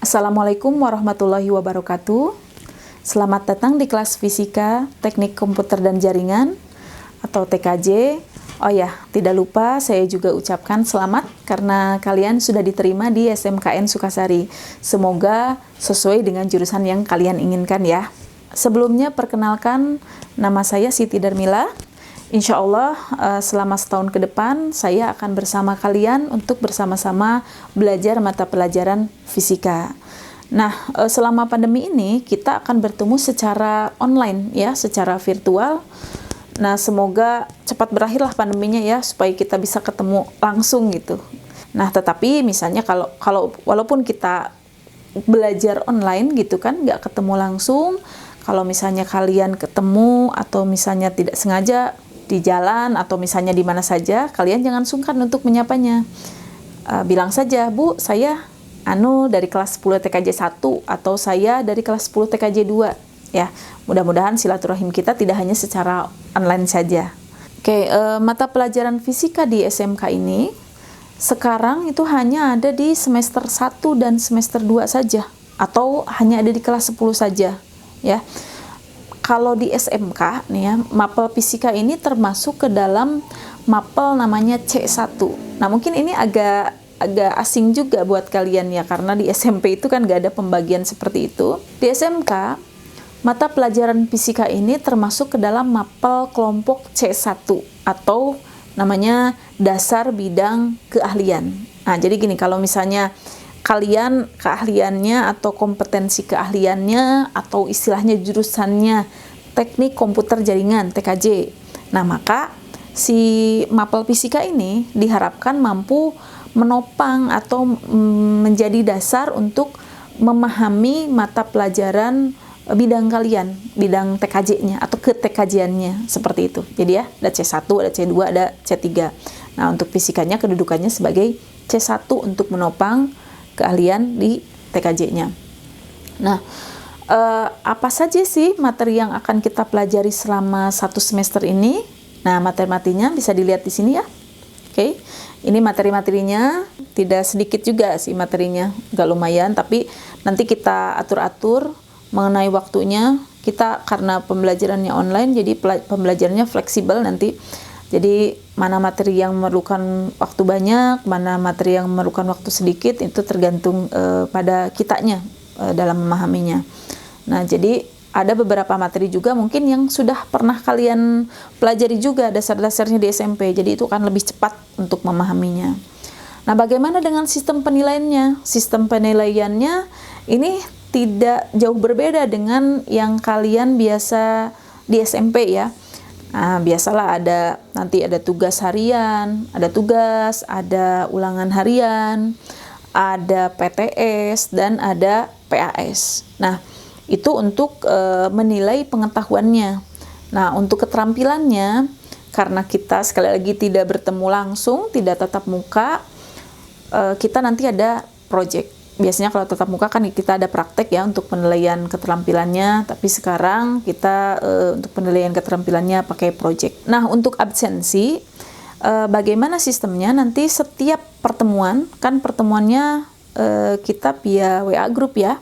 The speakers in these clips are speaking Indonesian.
Assalamualaikum warahmatullahi wabarakatuh. Selamat datang di kelas Fisika Teknik Komputer dan Jaringan atau TKJ. Oh ya, tidak lupa saya juga ucapkan selamat karena kalian sudah diterima di SMKN Sukasari. Semoga sesuai dengan jurusan yang kalian inginkan ya. Sebelumnya perkenalkan, nama saya Siti Darmila. Insya Allah selama setahun ke depan saya akan bersama kalian untuk bersama-sama belajar mata pelajaran fisika. Nah, selama pandemi ini kita akan bertemu secara online ya, secara virtual. Nah, semoga cepat berakhirlah pandeminya ya, supaya kita bisa ketemu langsung gitu. Nah, tetapi misalnya kalau walaupun kita belajar online gitu kan, nggak ketemu langsung, kalau misalnya kalian ketemu atau misalnya tidak sengaja di jalan atau misalnya di mana saja, kalian jangan sungkan untuk menyapanya. Bilang saja, Bu, saya dari kelas 10 TKJ 1 atau saya dari kelas 10 TKJ 2 ya. Mudah-mudahan silaturahim kita tidak hanya secara online saja. Oke, mata pelajaran fisika di SMK ini sekarang itu hanya ada di semester 1 dan semester 2 saja atau hanya ada di kelas 10 saja ya. Kalau di SMK nih ya, mapel fisika ini termasuk ke dalam mapel namanya C1. Nah, mungkin ini agak asing juga buat kalian ya, karena di SMP itu kan nggak ada pembagian seperti itu. Di SMK, mata pelajaran fisika ini termasuk ke dalam mapel kelompok C1 atau namanya dasar bidang keahlian. Nah, jadi gini, kalau misalnya kalian keahliannya atau kompetensi keahliannya atau istilahnya jurusannya teknik komputer jaringan TKJ. Nah, maka si mapel fisika ini diharapkan mampu menopang atau menjadi dasar untuk memahami mata pelajaran bidang kalian, bidang TKJ-nya atau ke-TKJ-annya seperti itu. Jadi ya, ada C1, ada C2, ada C3. Nah, untuk fisikanya kedudukannya sebagai C1 untuk menopang keahlian di TKJ-nya. Nah, apa saja sih materi yang akan kita pelajari selama satu semester ini? Nah, materi-materinya bisa dilihat di sini ya. Oke, ini materi-materinya, tidak sedikit juga sih materinya, agak lumayan, tapi nanti kita atur-atur mengenai waktunya. Kita karena pembelajarannya online, jadi pembelajarannya fleksibel nanti. Jadi mana materi yang memerlukan waktu banyak, mana materi yang memerlukan waktu sedikit, itu tergantung pada kitanya dalam memahaminya. Nah, jadi ada beberapa materi juga mungkin yang sudah pernah kalian pelajari juga dasar-dasarnya di SMP, jadi itu akan lebih cepat untuk memahaminya. Nah, bagaimana dengan sistem penilaiannya? Sistem penilaiannya ini tidak jauh berbeda dengan yang kalian biasa di SMP ya. Nah, biasalah nanti ada tugas harian, ada tugas, ada ulangan harian, ada PTS, dan ada PAS. Nah, itu untuk menilai pengetahuannya. Nah, untuk keterampilannya, karena kita sekali lagi tidak bertemu langsung, tidak tatap muka, kita nanti ada project. Biasanya kalau tatap muka kan kita ada praktek ya untuk penilaian keterampilannya, tapi sekarang kita untuk penilaian keterampilannya pakai project. Nah, untuk absensi, bagaimana sistemnya? Nanti setiap pertemuan, kan pertemuannya kita via WA group ya,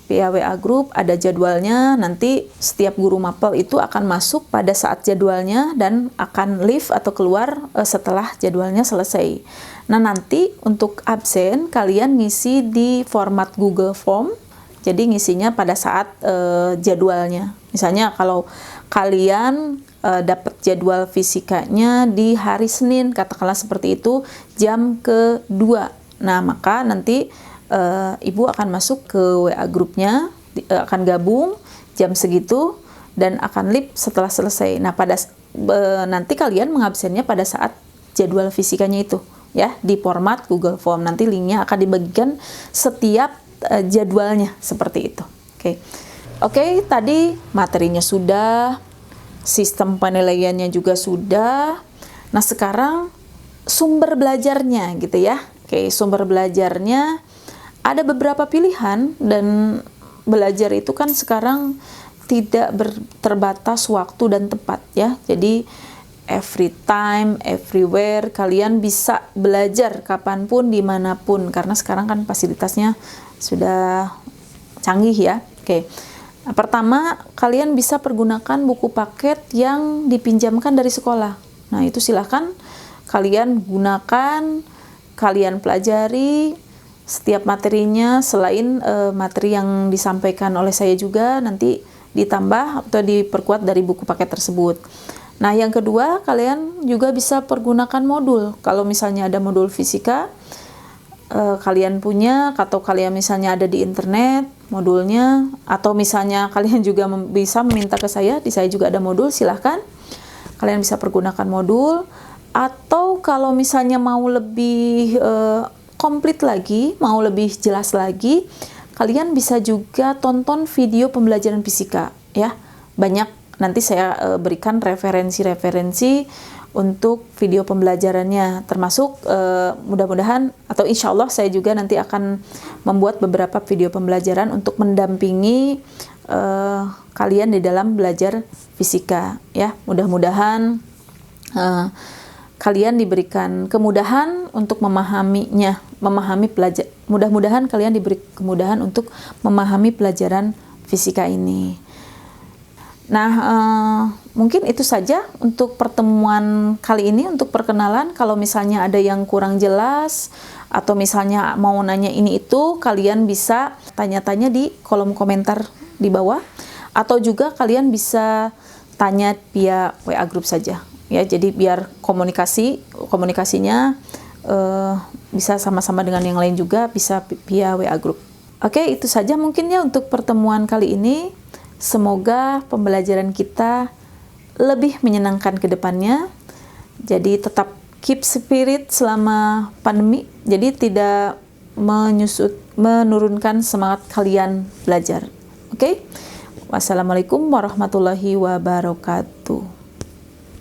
via WA group ada jadwalnya, nanti setiap guru mapel itu akan masuk pada saat jadwalnya dan akan leave atau keluar setelah jadwalnya selesai. Nah, nanti untuk absen kalian ngisi di format Google Form, jadi ngisinya pada saat jadwalnya. Misalnya kalau kalian dapat jadwal fisikanya di hari Senin, katakanlah seperti itu, jam ke-2. Nah, maka nanti ibu akan masuk ke WA grupnya, akan gabung jam segitu dan akan leave setelah selesai. Nah, nanti kalian mengabsennya pada saat jadwal fisikanya itu ya, di format Google Form. Nanti linknya akan dibagikan setiap jadwalnya seperti itu. Oke, tadi materinya sudah, sistem penilaiannya juga sudah. Nah, sekarang sumber belajarnya gitu ya. Sumber belajarnya ada beberapa pilihan, dan belajar itu kan sekarang tidak terbatas waktu dan tempat ya. Jadi every time, everywhere, kalian bisa belajar kapanpun, dimanapun, karena sekarang kan fasilitasnya sudah canggih ya. Oke. Nah, pertama, kalian bisa pergunakan buku paket yang dipinjamkan dari sekolah. Nah, itu silahkan kalian gunakan, kalian pelajari setiap materinya, selain materi yang disampaikan oleh saya juga nanti ditambah atau diperkuat dari buku paket tersebut. Nah, yang kedua, kalian juga bisa pergunakan modul. Kalau misalnya ada modul fisika, kalian punya, atau kalian misalnya ada di internet modulnya, atau misalnya kalian juga bisa meminta ke saya, di saya juga ada modul, silahkan. Kalian bisa pergunakan modul, atau kalau misalnya mau lebih komplit lagi, mau lebih jelas lagi, kalian bisa juga tonton video pembelajaran fisika ya. Banyak, nanti saya berikan referensi-referensi untuk video pembelajarannya, termasuk mudah-mudahan atau insya Allah saya juga nanti akan membuat beberapa video pembelajaran untuk mendampingi kalian di dalam belajar fisika ya. Mudah-mudahan kalian diberikan kemudahan untuk memahaminya, mudah-mudahan kalian diberi kemudahan untuk memahami pelajaran fisika ini. Nah, mungkin itu saja untuk pertemuan kali ini, untuk perkenalan. Kalau misalnya ada yang kurang jelas, atau misalnya mau nanya ini itu, kalian bisa tanya-tanya di kolom komentar di bawah, atau juga kalian bisa tanya via WA group saja. Ya, jadi biar komunikasinya bisa sama-sama dengan yang lain juga, bisa via WA group. Oke, itu saja mungkin ya untuk pertemuan kali ini. Semoga pembelajaran kita lebih menyenangkan ke depannya. Jadi tetap keep spirit selama pandemi. Jadi tidak menurunkan semangat kalian belajar. Oke? Wassalamualaikum warahmatullahi wabarakatuh.